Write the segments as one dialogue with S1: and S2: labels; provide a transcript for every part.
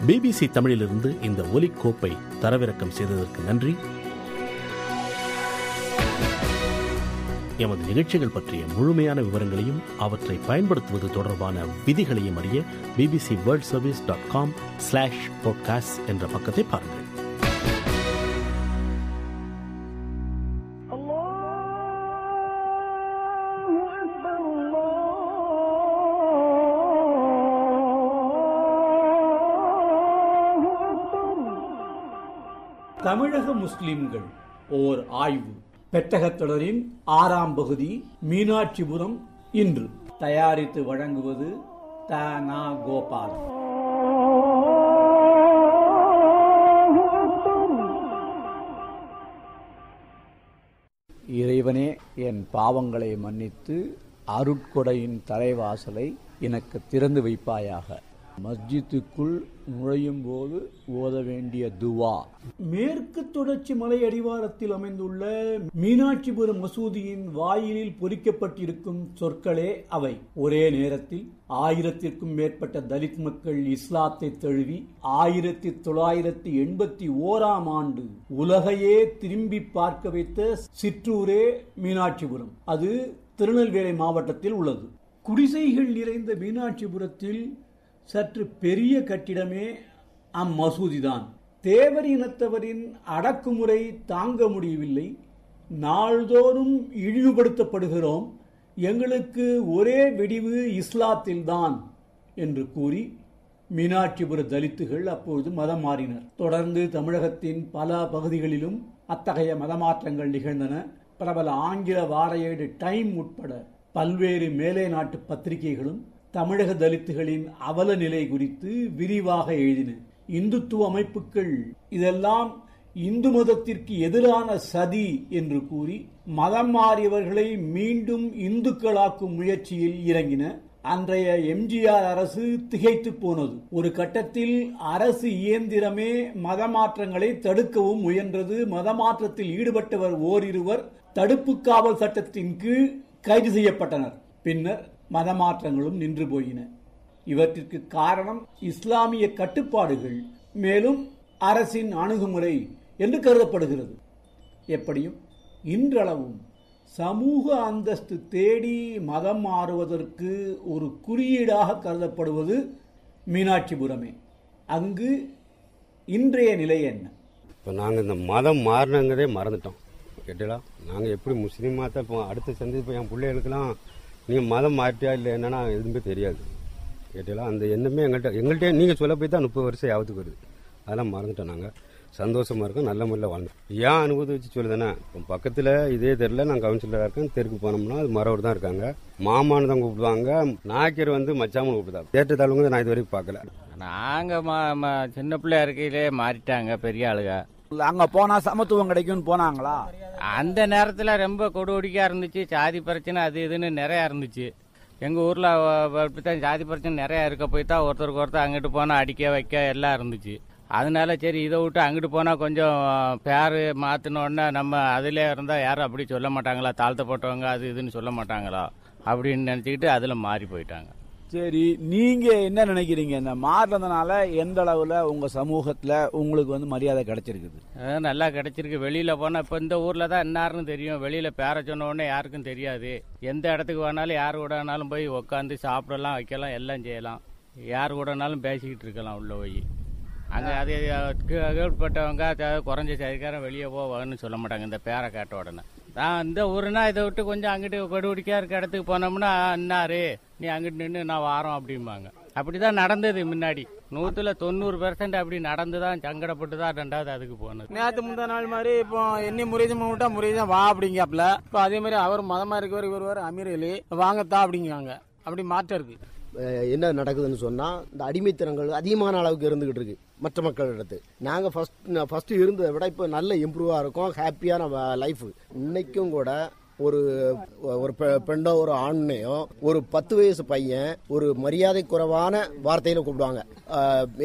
S1: BBC தமிழிலிருந்து இந்த ஒலிக்கோப்பை தரவிறக்கம் செய்ததற்கு நன்றி. எமது நிகழ்ச்சிகள் பற்றிய முழுமையான விவரங்களையும் அவற்றை பயன்படுத்துவது தொடர்பான விதிகளையும் அறிய bbcworldservice.com/podcast என்ற பக்கத்தை பாருங்கள்.
S2: தமிழக முஸ்லிம்கள் ஓர் ஆய்வு பெட்டகத்தொடரின் 6ஆம் பகுதி மீனாட்சிபுரம் இன்று. தயாரித்து வழங்குவது த.நா. கோபால். இறைவனே, என் பாவங்களை மன்னித்து அருட்கொடையின் தலைவாசலை எனக்கு திறந்து வைப்பாயாக. மஸ்ஜித்துக்குள் நுழையும் போது ஓத வேண்டிய துவா. மேற்கு தொடர்ச்சி மலை அடிவாரத்தில் அமைந்துள்ள மீனாட்சிபுரம் மசூதியின் வாயிலில் பொறிக்கப்பட்டிருக்கும் சொற்களே அவை. ஒரே நேரத்தில் 1000க்கும் மேற்பட்ட தலித் மக்கள் இஸ்லாத்தை தழுவி 1981ஆம் ஆண்டு உலகையே திரும்பி பார்க்க வைத்த சிற்றூரே மீனாட்சிபுரம். அது திருநெல்வேலி மாவட்டத்தில் உள்ளது. குடிசைகள் நிறைந்த மீனாட்சிபுரத்தில் சற்று பெரிய கட்டிடமே அம்மசூதிதான். தேவர் இனத்தவரின் அடக்குமுறை தாங்க முடியவில்லை. நாள்தோறும் இழிவுபடுத்தப்படுகிறோம். எங்களுக்கு ஒரே விடிவு இஸ்லாத்தில்தான் என்று கூறி மீனாட்சிபுர தலித்துகள் அப்பொழுது மதம் மாறினர். தொடர்ந்து தமிழகத்தின் பல பகுதிகளிலும் அத்தகைய மதமாற்றங்கள் நிகழ்ந்தன. பிரபல ஆங்கில வார ஏடு டைம் உட்பட பல்வேறு மேலை நாட்டு பத்திரிகைகளும் தமிழக தலித்துகளின் அவல நிலை குறித்து விரிவாக எழுதின. இந்துத்துவ அமைப்புகள் இதெல்லாம் இந்து மதத்திற்கு எதிரான சதி என்று கூறி மதம் மாறியவர்களை மீண்டும் இந்துக்களாக்கும் முயற்சியில் இறங்கின. அன்றைய எம்ஜிஆர் அரசு திகைத்து போனது. ஒரு கட்டத்தில் அரசு இயந்திரமே மதமாற்றங்களை தடுக்கவும் முயன்றது. மதமாற்றத்தில் ஈடுபட்டவர் ஓரிருவர் தடுப்பு காவல் சட்டத்தின் கீழ் கைது செய்யப்பட்டனர். பின்னர் மதமாற்றங்களும் நின்று போயின. இவற்றிற்கு காரணம் இஸ்லாமிய கட்டுப்பாடுகள், மேலும் அரசின் அணுகுமுறை என்று கருதப்படுகிறது. எப்படியும் இன்றளவும் சமூக அந்தஸ்து தேடி மதம் மாறுவதற்கு ஒரு குறியீடாக கருதப்படுவது மீனாட்சிபுரமே. அங்கு இன்றைய நிலை என்ன?
S3: இப்போ நாங்கள் இந்த மதம் மாறினங்கிறதே மறந்துட்டோம். கேட்டீங்களா, நாங்கள் எப்படி முஸ்லீமாக தான் இப்போ அடுத்த சந்தி இப்போ என் பிள்ளைகளுக்கெல்லாம் நீங்கள் மதம் மாற்றியா இல்லை என்னன்னா எதுவுமே தெரியாது. கேட்டீங்களா, அந்த எண்ணமே எங்கள்கிட்ட நீங்கள் சொல்ல போய் தான் 30 வருஷம் யாவத்துக்கு வருது. அதெல்லாம் மறந்துட்டோம். நாங்கள் சந்தோஷமாக இருக்கோம், நல்ல முறையில் வாழ்ந்தோம். ஏன் அனுபவத்தை வச்சு சொல்லுதானே, இப்போ பக்கத்தில் இதே தெருவில் நான் கவுன்சிலராக இருக்கேன். தெருக்கு போனோம்னா அது மரவர் தான் இருக்காங்க. மாமான்னு தான் கூப்பிடுவாங்க. நாய்க்கர் மச்சாமன்னு கூப்பிடுவாங்க. தேட்ட தாழ்வுங்க நான் இது வரைக்கும் பார்க்கல.
S4: நாங்கள் சின்ன பிள்ளையா இருக்கையிலே மாறிட்டாங்க பெரிய ஆளுங்க.
S5: அங்க போனா சமத்துவம் கிடைக்கும் போனாங்களா?
S4: அந்த நேரத்துல ரொம்ப கொடுவடிக்கா இருந்துச்சு. சாதி பிரச்சனை அது இதுன்னு நிறைய இருந்துச்சு. எங்க ஊர்ல இப்படித்தான் ஜாதி பிரச்சனை நிறைய இருக்க போய் தான் ஒருத்தருக்கு ஒருத்தர் அங்கிட்டு போனா அடிக்க வைக்க எல்லாம் இருந்துச்சு. அதனால சரி இதை விட்டு அங்கிட்டு போனா கொஞ்சம் பேரு மாத்தினோடனே நம்ம அதுல இருந்தா யாரும் அப்படி சொல்ல மாட்டாங்களா, தாழ்த்தப்பட்டவங்க அது இதுன்னு சொல்ல மாட்டாங்களா அப்படின்னு நினைச்சுக்கிட்டு அதுல மாறி போயிட்டாங்க.
S5: சரி, நீங்க என்ன நினைக்கிறீங்க? இந்த மாறினதுனால எந்த அளவுல உங்க சமூகத்துல உங்களுக்கு மரியாதை கிடைச்சிருக்குது?
S4: நல்லா கிடைச்சிருக்கு. வெளியில போனா இப்ப இந்த ஊர்ல தான் என்னாருன்னு தெரியும். வெளியில பேர சொன்ன உடனே யாருக்கும் தெரியாது. எந்த இடத்துக்கு வேணாலும் யாரு கூட வேணாலும் போய் உட்காந்து சாப்பிடலாம், வைக்கலாம், எல்லாம் செய்யலாம். யாரு கூட வேணாலும் பேசிக்கிட்டு இருக்கலாம் உள்ள போய். அங்க அது கேட்பட்டவங்க குறைஞ்ச சதிக்காரன் வெளியே போவான்னு சொல்ல மாட்டாங்க இந்த பேரை கேட்ட உடனே. நான் இந்த ஊருனா இதை விட்டு கொஞ்சம் அங்கிட்டு கொடுடிக்கா இருக்க இடத்துக்கு போனோம்னா அண்ணாரு நீ அங்கிட்டு நின்று நான் வாரோம் அப்படிம்பாங்க. அப்படிதான் நடந்தது முன்னாடி. 100% அப்படி நடந்துதான் சங்கடப்பட்டு தான் 2வது அதுக்கு போனது.
S6: நேற்று முந்தா நாள் மாதிரி இப்போ என்ன முறைதான் வா அப்படிங்காப்ல. இப்போ அதே மாதிரி அவர் மதமா இருக்கவர் இவர் அமீரலி வாங்கத்தா அப்படிங்காங்க. அப்படி மாற்றம் இருக்கு.
S7: என்ன நடக்குதுன்னு சொன்னா இந்த அடிமைத்தனங்கள் அதிகமான அளவுக்கு இருந்துகிட்டு இருக்கு மற்ற மக்களிடத்து. நாங்க ஃபர்ஸ்ட் இருந்ததை விட இப்ப நல்ல இம்ப்ரூவா இருக்கும், ஹாப்பியான லைஃப். இன்னைக்கும் கூட ஒரு பெண்ணோ ஒரு ஆண்ணையோ ஒரு 10 வயசு பையன் ஒரு மரியாதை குறைவான வார்த்தையில கூப்பிடுவாங்க.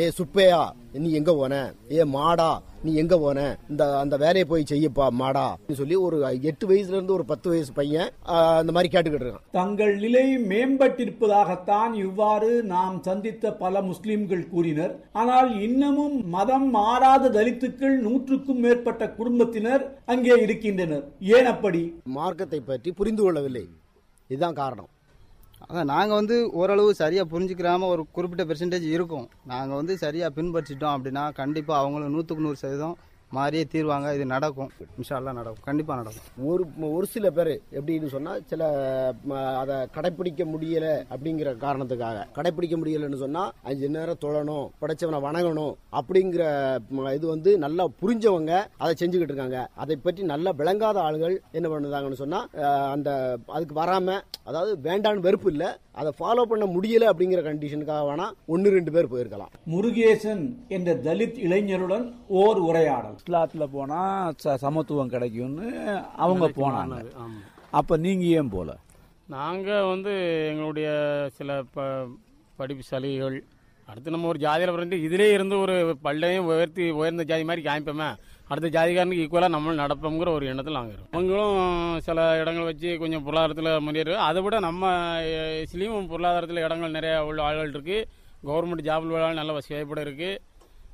S7: ஏ சுப்பையா நீ எங்க போன, ஏ மாடா நீ எங்க போன, அந்த வேலையை போய் செய்யப்பா மாடா சொல்லி ஒரு 8 வயசுல இருந்து ஒரு 10 வயசு பையன் அந்த மாதிரி கேட்டுக்கிட்டு இருக்கான்.
S2: தங்கள் நிலை மேம்பட்டிருப்பதாகத்தான் இவ்வாறு நாம் சந்தித்த பல முஸ்லிம்கள் கூறினர். ஆனால் இன்னமும் மதம் மாறாத தலித்துக்கள் 100க்கும் மேற்பட்ட குடும்பத்தினர் அங்கே இருக்கின்றனர். ஏன் அப்படி?
S7: மார்க்கத்தை பற்றி புரிந்து கொள்ளவில்லை, இதுதான் காரணம்.
S8: அதான் நாங்கள் ஓரளவு சரியாக புரிஞ்சுக்கிறாம ஒரு குறிப்பிட்ட பெர்சன்டேஜ் இருக்கும். நாங்கள் சரியாக பின்பற்றிட்டோம் அப்படின்னா கண்டிப்பாக அவங்களும் 100% மாறியே தீர்வாங்க. இது நடக்கும், இன்ஷா அல்லாஹ் நடக்கும், கண்டிப்பாக நடக்கும்.
S7: ஒரு சில பேர் எப்படின்னு சொன்னா சில அதை கடைப்பிடிக்க முடியல அப்படிங்கிற காரணத்துக்காக, கடைப்பிடிக்க முடியலன்னு சொன்னா 5 நேரம் தொழணும், படைச்சவனை வணங்கணும் அப்படிங்கிற இது நல்லா புரிஞ்சவங்க அதை செஞ்சுக்கிட்டு இருக்காங்க. அதை பற்றி நல்லா விளங்காத ஆளுகள் என்ன பண்ணுறாங்கன்னு சொன்னா அதுக்கு வராம, அதாவது வேண்டான்னு வெறுப்பு இல்ல, அதை ஃபாலோ பண்ண முடியல அப்படிங்கிற கண்டிஷனுக்காக வேணா 1-2 பேர் போயிருக்கலாம்.
S2: முருகேசன் என்ற தலித் இளைஞருடன் ஓர் உரையாடல்.
S5: இஸ்லாத்துல போனா சமத்துவம் கிடைக்கும்னு அவங்க போனாங்க. அப்ப நீங்க ஏன் போல?
S6: நாங்க எங்களுடைய சில படிப்பு சலுகைகள், அடுத்து நம்ம ஒரு ஜாதியில பிறந்து இதிலே இருந்து ஒரு பள்ளையும் உயர்ந்த ஜாதி மாதிரி காமிப்போமே, அடுத்த ஜாதிகாரனுக்கு ஈக்குவலாக நம்மளும் நடப்போங்கிற ஒரு எண்ணத்தில் நாங்கள் இருக்கோம். அவங்களும் சில இடங்கள் வச்சு கொஞ்சம் பொருளாதாரத்தில் முன்னேறு, அதை விட நம்ம இஸ்லீமும் பொருளாதாரத்தில் இடங்கள் நிறைய உள்ள ஆள்கள் இருக்குது. கவர்மெண்ட் ஜாபில் உள்ள நல்ல வசதிப்பட இருக்குது.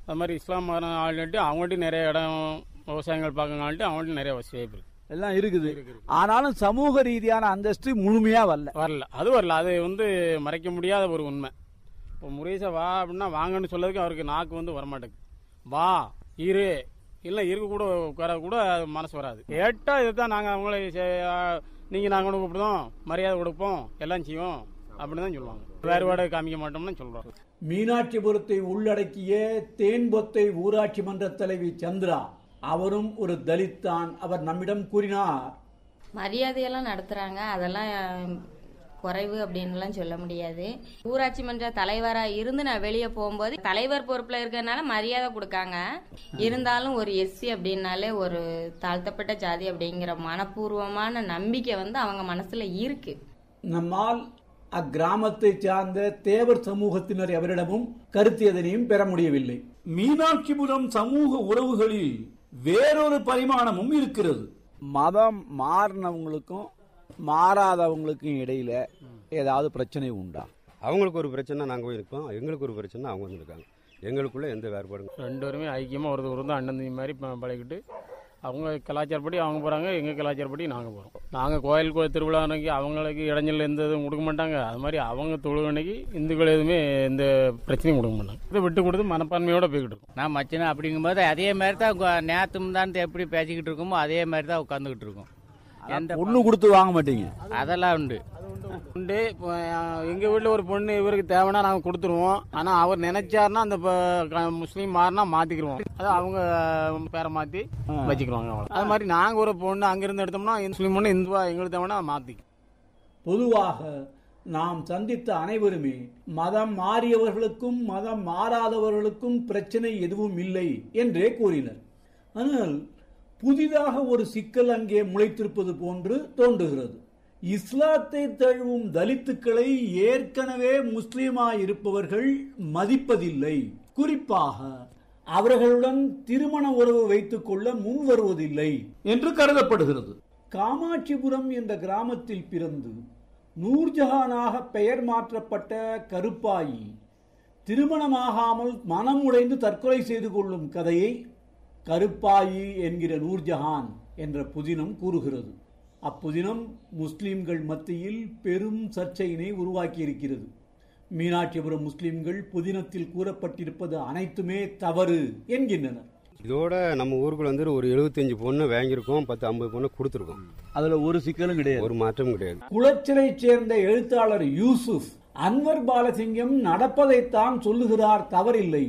S6: அது மாதிரி இஸ்லாம் ஆள்கிட்ட அவங்கள்ட்ட நிறைய இடம் விவசாயங்கள் பார்க்கங்கள்ட்டு அவங்கள்ட்ட நிறைய வசதி வாய்ப்பு இருக்குது,
S5: எல்லாம் இருக்குது. ஆனாலும் சமூக ரீதியான அந்தஸ்து முழுமையா
S6: வரல. அது மறைக்க முடியாத ஒரு உண்மை. இப்போ முரேசா வா அப்படின்னா வாங்கன்னு சொல்லதுக்கு அவருக்கு நாக்கு வரமாட்டேங்குது. வா இரு இல்லை இருக்க கூட உட்கார கூட மனசு வராது. கேட்டால் இதுதான் நாங்கள் அவங்களே நீங்கள் நாங்கள் கூப்பிடுதோம், மரியாதை கொடுப்போம், எல்லாம் செய்வோம் அப்படின்னு தான் சொல்லுவாங்க. வேறுபாடு காமிக்க மாட்டோம்னு சொல்கிறோம்.
S2: மீனாட்சிபுரத்தை உள்ளடக்கிய தேன்பொத்தை ஊராட்சி மன்ற தலைவி சந்திரா, அவரும் ஒரு தலித் தான். அவர் நம்மிடம் கூறினார்,
S9: மரியாதையெல்லாம் நடத்துறாங்க, அதெல்லாம் குறைவு அப்படின்லாம் சொல்ல முடியாது. ஊராட்சி மன்ற தலைவராக இருந்து நான் வெளியே போகும்போது தலைவர் பொறுப்பில் இருக்கிறதுனால மரியாதை கொடுக்காங்க. இருந்தாலும் ஒரு எஸ்சி அப்படின்னாலே ஒரு தாழ்த்தப்பட்ட ஜாதி அப்படிங்கிற மனப்பூர்வமான நம்பிக்கை அவங்க மனசுல இருக்கு.
S2: நம்மால் அக்கிராமத்தை சார்ந்த தேவர் சமூகத்தினர் எவரிடமும் கருத்து எதனையும் பெற முடியவில்லை. மீனாட்சிபுரம் சமூக உறவுகளில் வேறொரு பரிமாணமும் இருக்கிறது.
S5: மதம் மாறினவங்களுக்கும் மாறாதவங்களுக்கும் இடையில ஏதாவது பிரச்சனை உண்டா?
S3: அவங்களுக்கு ஒரு பிரச்சனை நாங்கள் போயிருக்கோம், எங்களுக்கு ஒரு பிரச்சனை அவங்க வந்துருக்காங்க. எங்களுக்குள்ள எந்த வேறுபாடும்.
S6: 2 பேருமே ஐக்கியமாக ஒருத்தர் அண்ணன் தம்பி மாதிரி பழகிட்டு, அவங்க கலாச்சாரப்படி அவங்க போகிறாங்க, எங்கள் கலாச்சாரப்படி நாங்கள் போகிறோம். நாங்கள் கோயில் திருவிழா அன்னைக்கு அவங்களுக்கு இடைஞ்சல் எந்த இதுவும் கொடுக்க மாட்டாங்க. அது மாதிரி அவங்க தொழுகை அன்னைக்கு இந்துக்கள் எதுவுமே எந்த பிரச்சனையும் கொடுக்க மாட்டாங்க. இதை விட்டு கொடுத்து மனப்பான்மையோடு போய்கிட்டு இருக்கோம்.
S4: நான் மச்சனை அப்படிங்கும்போது அதே மாதிரி தான் நேற்று தான் எப்படி பேசிக்கிட்டு இருக்கோமோ அதே மாதிரி தான் உட்காந்துக்கிட்டு இருக்கோம்.
S5: எந்த பொண்ணு கொடுத்து வாங்க மாட்டீங்க?
S4: அதெல்லாம் உண்டு.
S6: எங்க வீட்டுல ஒரு பொண்ணு இவருக்கு தேவைன்னா நாங்க கொடுத்துருவோம். ஆனா அவர் நினைச்சாருன்னா அந்த முஸ்லீம் மாறினா மாத்திக்கிருவோம். அது அவங்க பேரை மாத்தி வச்சுக்கிருவாங்க. அது மாதிரி நாங்க ஒரு பொண்ணு அங்கிருந்து எடுத்தோம்னா முஸ்லீம் பொண்ணு இந்துவா எங்களுக்கு தேவைன்னா மாத்தி.
S2: பொதுவாக நாம் சந்தித்த அனைவருமே மதம் மாறியவர்களுக்கும் மதம் மாறாதவர்களுக்கும் பிரச்சனை எதுவும் இல்லை என்றே கூறினர். ஆனால் புதிதாக ஒரு சிக்கல் அங்கே முளைத்திருப்பது போன்று தோன்றுகிறது. இஸ்லாத்தை தழுவும் தலித்துக்களை ஏற்கனவே முஸ்லீமாயிருப்பவர்கள் மதிப்பதில்லை. குறிப்பாக அவர்களுடன் திருமண உறவு வைத்துக் கொள்ள முன் வருவதில்லை என்று கருதப்படுகிறது. காமாட்சிபுரம் என்ற கிராமத்தில் பிறந்து நூர்ஜஹானாக பெயர் மாற்றப்பட்ட கருப்பாயி திருமணமாகாமல் மனம் உடைந்து தற்கொலை செய்து கொள்ளும் கதையை கருப்பாயி என்கிற நூர்ஜஹான் என்ற புதினம் கூறுகிறது. அப்புதினம் முஸ்லிம்கள் மத்தியில் பெரும் சர்ச்சையினை உருவாக்கி இருக்கிறது. மீனாட்சிபுரம் முஸ்லிம்கள் புதினத்தில் கூறப்பட்டிருப்பது அனைத்துமே தவறு என்கின்றனர்.
S3: இதோட நம்ம ஊருக்குள்ள ஒரு 75 பொண்ணு வாங்கியிருக்கோம், 10-50 பொண்ணு கொடுத்துருக்கோம்.
S5: அதுல ஒரு சிக்கலும் கிடையாது,
S3: ஒரு மாற்றமும் கிடையாது.
S2: குளச்சலை சேர்ந்த எழுத்தாளர் யூசுப் அன்வர் பாலசிங்கம் நடப்பதைத்தான் சொல்லுகிறார், தவறில்லை.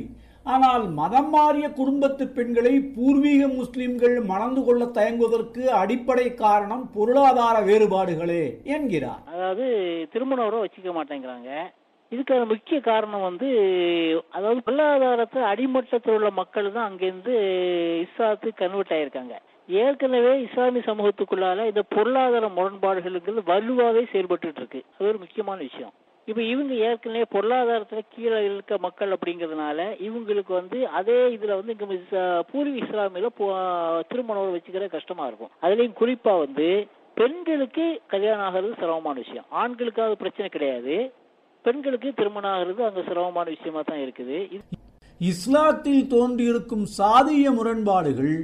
S2: ஆனால் மதம் மாறிய குடும்பத்து பெண்களை பூர்வீக முஸ்லிம்கள் மணந்து கொள்ள தயங்குவதற்கு அடிப்படை காரணம் பொருளாதார வேறுபாடுகளே என்கிறார்.
S10: அதாவது திருமண உறவை வச்சுக்க மாட்டேங்கிறாங்க. இதுக்கான முக்கிய காரணம் அதாவது பொருளாதாரத்தை அடிமட்டத்தில் உள்ள மக்கள் தான் அங்கிருந்து இஸ்லாத்துக்கு கன்வெர்ட் ஆயிருக்காங்க. ஏற்கனவே இஸ்லாமிய சமூகத்துக்குள்ளால இந்த பொருளாதார முரண்பாடுகளுக்கு வலுவாகவே செயல்பட்டு இருக்கு. அது ஒரு முக்கியமான விஷயம். இப்ப இவங்க ஏற்கனவே பொருளாதாரத்துல கீழே இருக்க மக்கள் அப்படிங்கறதுனால இவங்களுக்கு வந்து அதே இதுல வந்து இங்க பூர்வீக இஸ்லாமியில திருமணம் வச்சுக்கிற கஷ்டமா இருக்கும். அதுலயும் குறிப்பா வந்து பெண்களுக்கு கல்யாணம் ஆகிறது சிரமமான விஷயம். ஆண்களுக்கு அது பிரச்சனை கிடையாது, பெண்களுக்கு திருமணம் ஆகிறது அங்க சிரமமான விஷயமா தான் இருக்குது.
S2: இஸ்லாத்தில் தோன்றியிருக்கும் சாதிய முரண்பாடுகள்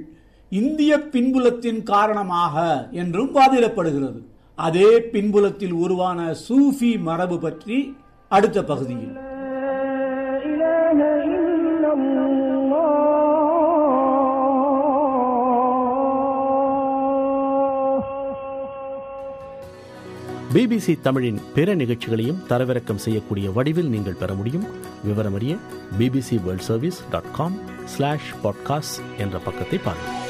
S2: இந்திய பின்புலத்தின் காரணமாக என்றும் வாதிடப்படுகிறது. அதே பின்புலத்தில் உருவான சூஃபி மரபு பற்றி அடுத்த பகுதியில்.
S1: பிபிசி தமிழின் பிற நிகழ்ச்சிகளையும் தரவிறக்கம் செய்யக்கூடிய வடிவில் நீங்கள் பெற முடியும். விவரமறிய bbcworldservice.com/podcast என்ற பக்கத்தை பாருங்கள்.